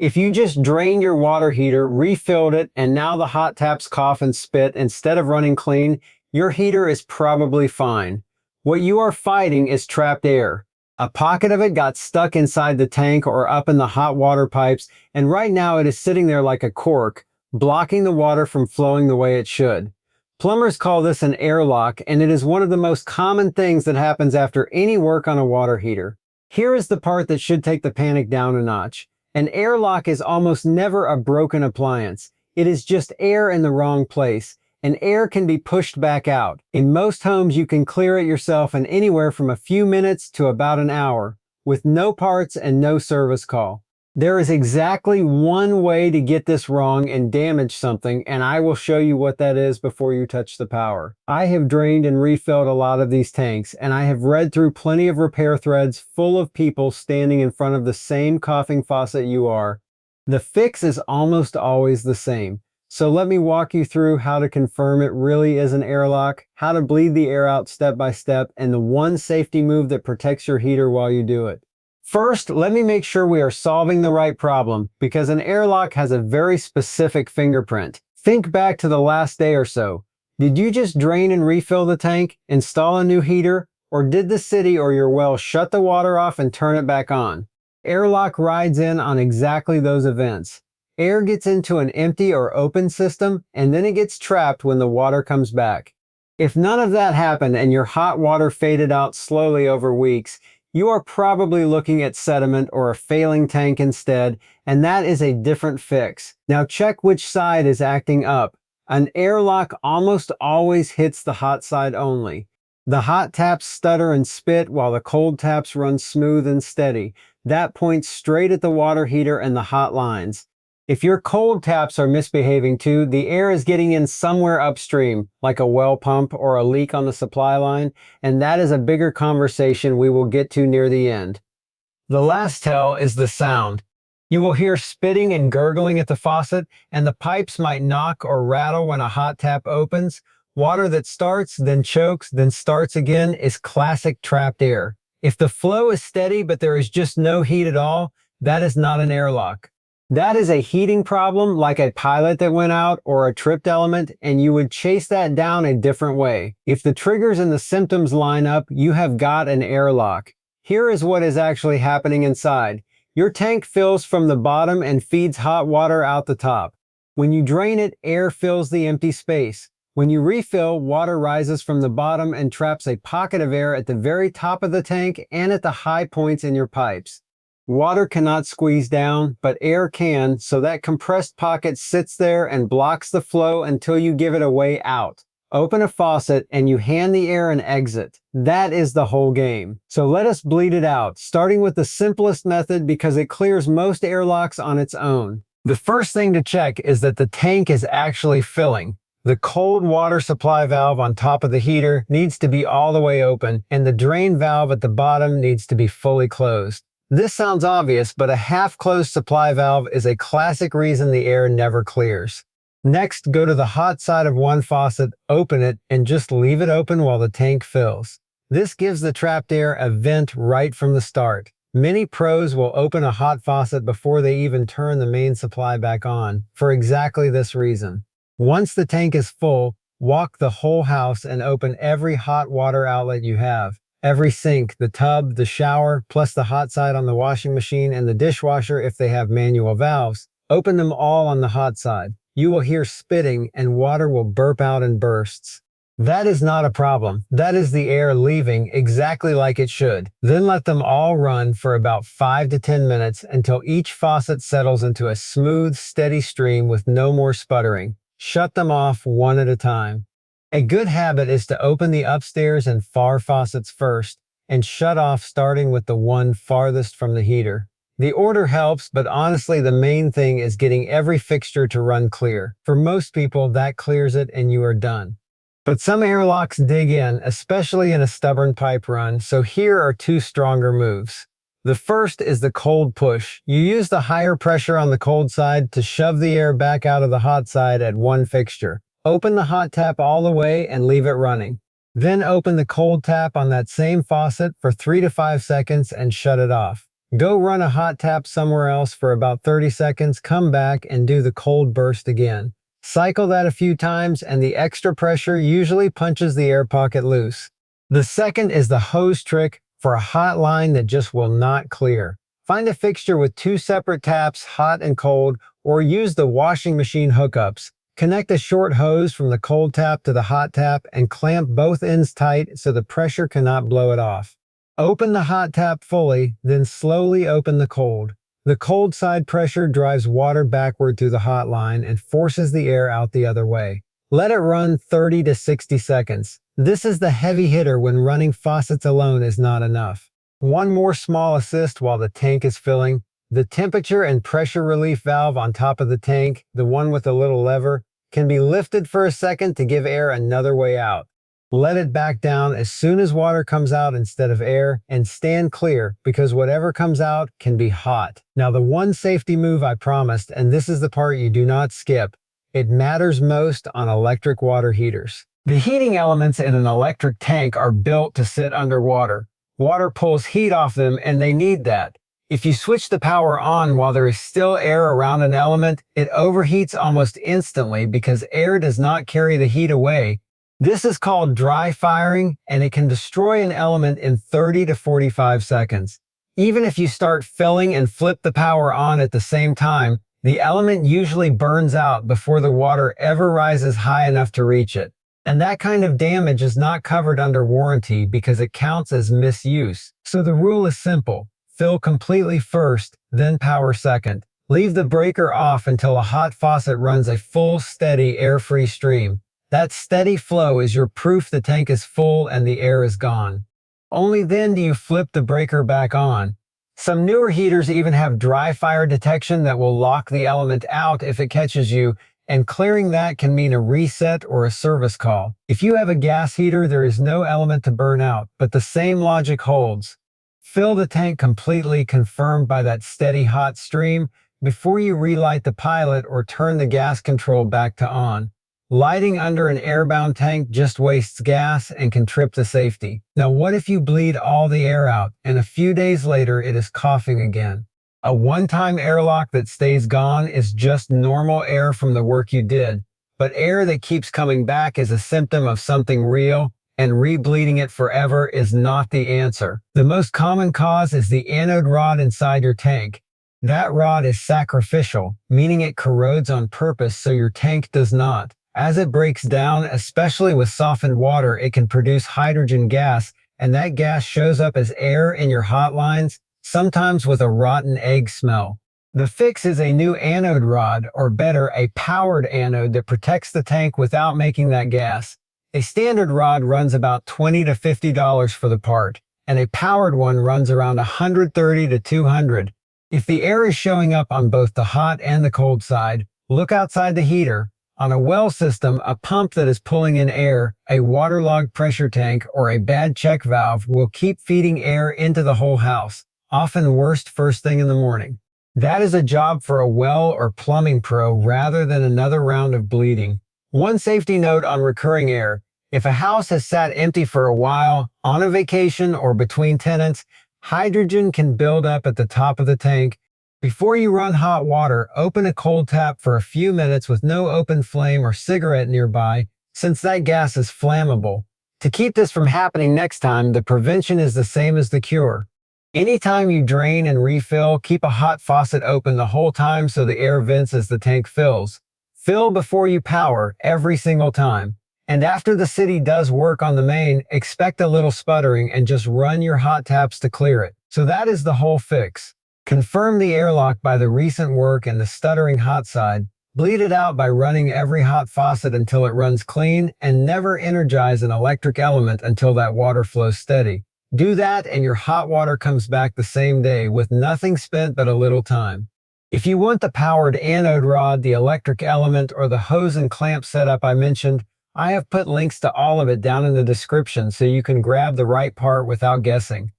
If you just drained your water heater, refilled it, and now the hot taps cough and spit instead of running clean, your heater is probably fine. What you are fighting is trapped air. A pocket of it got stuck inside the tank or up in the hot water pipes, and right now it is sitting there like a cork, blocking the water from flowing the way it should. Plumbers call this an airlock, and it is one of the most common things that happens after any work on a water heater. Here is the part that should take the panic down a notch. An airlock is almost never a broken appliance. It is just air in the wrong place, and air can be pushed back out. In most homes, you can clear it yourself in anywhere from a few minutes to about an hour, with no parts and no service call. There is exactly one way to get this wrong and damage something, and I will show you what that is before you touch the power. I have drained and refilled a lot of these tanks, and I have read through plenty of repair threads full of people standing in front of the same coughing faucet you are. The fix is almost always the same. So let me walk you through how to confirm it really is an airlock, how to bleed the air out step by step, and the one safety move that protects your heater while you do it. First, let me make sure we are solving the right problem, because an airlock has a very specific fingerprint. Think back to the last day or so. Did you just drain and refill the tank, install a new heater, or did the city or your well shut the water off and turn it back on? Airlock rides in on exactly those events. Air gets into an empty or open system, and then it gets trapped when the water comes back. If none of that happened and your hot water faded out slowly over weeks, you are probably looking at sediment or a failing tank instead, and that is a different fix. Now check which side is acting up. An airlock almost always hits the hot side only. The hot taps stutter and spit while the cold taps run smooth and steady. That points straight at the water heater and the hot lines. If your cold taps are misbehaving too, the air is getting in somewhere upstream, like a well pump or a leak on the supply line, and that is a bigger conversation we will get to near the end. The last tell is the sound. You will hear spitting and gurgling at the faucet, and the pipes might knock or rattle when a hot tap opens. Water that starts, then chokes, then starts again is classic trapped air. If the flow is steady but there is just no heat at all, that is not an airlock. That is a heating problem like a pilot that went out or a tripped element, and you would chase that down a different way. If the triggers and the symptoms line up, you have got an airlock. Here is what is actually happening inside. Your tank fills from the bottom and feeds hot water out the top. When you drain it, air fills the empty space. When you refill, water rises from the bottom and traps a pocket of air at the very top of the tank and at the high points in your pipes. Water cannot squeeze down, but air can, so that compressed pocket sits there and blocks the flow until you give it a way out. Open a faucet and you hand the air an exit. That is the whole game. So let us bleed it out, starting with the simplest method because it clears most airlocks on its own. The first thing to check is that the tank is actually filling. The cold water supply valve on top of the heater needs to be all the way open, and the drain valve at the bottom needs to be fully closed. This sounds obvious, but a half-closed supply valve is a classic reason the air never clears. Next, go to the hot side of one faucet, open it, and just leave it open while the tank fills. This gives the trapped air a vent right from the start. Many pros will open a hot faucet before they even turn the main supply back on, for exactly this reason. Once the tank is full, walk the whole house and open every hot water outlet you have. Every sink, the tub, the shower, plus the hot side on the washing machine and the dishwasher if they have manual valves. Open them all on the hot side. You will hear spitting and water will burp out in bursts. That is not a problem. That is the air leaving exactly like it should. Then let them all run for about 5 to 10 minutes until each faucet settles into a smooth, steady stream with no more sputtering. Shut them off one at a time. A good habit is to open the upstairs and far faucets first and shut off starting with the one farthest from the heater. The order helps, but honestly the main thing is getting every fixture to run clear. For most people, that clears it and you are done. But some airlocks dig in, especially in a stubborn pipe run, so here are 2 stronger moves. The first is the cold push. You use the higher pressure on the cold side to shove the air back out of the hot side at one fixture. Open the hot tap all the way and leave it running. Then open the cold tap on that same faucet for 3 to 5 seconds and shut it off. Go run a hot tap somewhere else for about 30 seconds, come back and do the cold burst again. Cycle that a few times and the extra pressure usually punches the air pocket loose. The second is the hose trick for a hot line that just will not clear. Find a fixture with two separate taps, hot and cold, or use the washing machine hookups. Connect a short hose from the cold tap to the hot tap and clamp both ends tight so the pressure cannot blow it off. Open the hot tap fully, then slowly open the cold. The cold side pressure drives water backward through the hot line and forces the air out the other way. Let it run 30 to 60 seconds. This is the heavy hitter when running faucets alone is not enough. One more small assist while the tank is filling. The temperature and pressure relief valve on top of the tank, the one with the little lever, can be lifted for a second to give air another way out. Let it back down as soon as water comes out instead of air, and stand clear because whatever comes out can be hot. Now the one safety move I promised, and this is the part you do not skip, it matters most on electric water heaters. The heating elements in an electric tank are built to sit underwater. Water pulls heat off them and they need that. If you switch the power on while there is still air around an element, it overheats almost instantly because air does not carry the heat away. This is called dry firing, and it can destroy an element in 30 to 45 seconds. Even if you start filling and flip the power on at the same time, the element usually burns out before the water ever rises high enough to reach it. And that kind of damage is not covered under warranty because it counts as misuse. So the rule is simple. Fill completely first, then power second. Leave the breaker off until a hot faucet runs a full, steady, air-free stream. That steady flow is your proof the tank is full and the air is gone. Only then do you flip the breaker back on. Some newer heaters even have dry fire detection that will lock the element out if it catches you, and clearing that can mean a reset or a service call. If you have a gas heater, there is no element to burn out, but the same logic holds. Fill the tank completely, confirmed by that steady hot stream, before you relight the pilot or turn the gas control back to on. Lighting under an airbound tank just wastes gas and can trip the safety. Now what if you bleed all the air out and a few days later it is coughing again? A one-time airlock that stays gone is just normal air from the work you did, but air that keeps coming back is a symptom of something real, and rebleeding it forever is not the answer. The most common cause is the anode rod inside your tank. That rod is sacrificial, meaning it corrodes on purpose so your tank does not. As it breaks down, especially with softened water, it can produce hydrogen gas, and that gas shows up as air in your hot lines, sometimes with a rotten egg smell. The fix is a new anode rod, or better, a powered anode that protects the tank without making that gas. A standard rod runs about $20 to $50 for the part, and a powered one runs around $130 to $200. If the air is showing up on both the hot and the cold side, look outside the heater. On a well system, a pump that is pulling in air, a waterlogged pressure tank, or a bad check valve will keep feeding air into the whole house, often worst first thing in the morning. That is a job for a well or plumbing pro rather than another round of bleeding. One safety note on recurring air: if a house has sat empty for a while, on a vacation, or between tenants, hydrogen can build up at the top of the tank. Before you run hot water, open a cold tap for a few minutes with no open flame or cigarette nearby, since that gas is flammable. To keep this from happening next time, the prevention is the same as the cure. Anytime you drain and refill, keep a hot faucet open the whole time so the air vents as the tank fills. Fill before you power, every single time. And after the city does work on the main, expect a little sputtering and just run your hot taps to clear it. So that is the whole fix. Confirm the airlock by the recent work and the stuttering hot side. Bleed it out by running every hot faucet until it runs clean, and never energize an electric element until that water flows steady. Do that and your hot water comes back the same day with nothing spent but a little time. If you want the powered anode rod, the electric element, or the hose and clamp setup I mentioned, I have put links to all of it down in the description so you can grab the right part without guessing.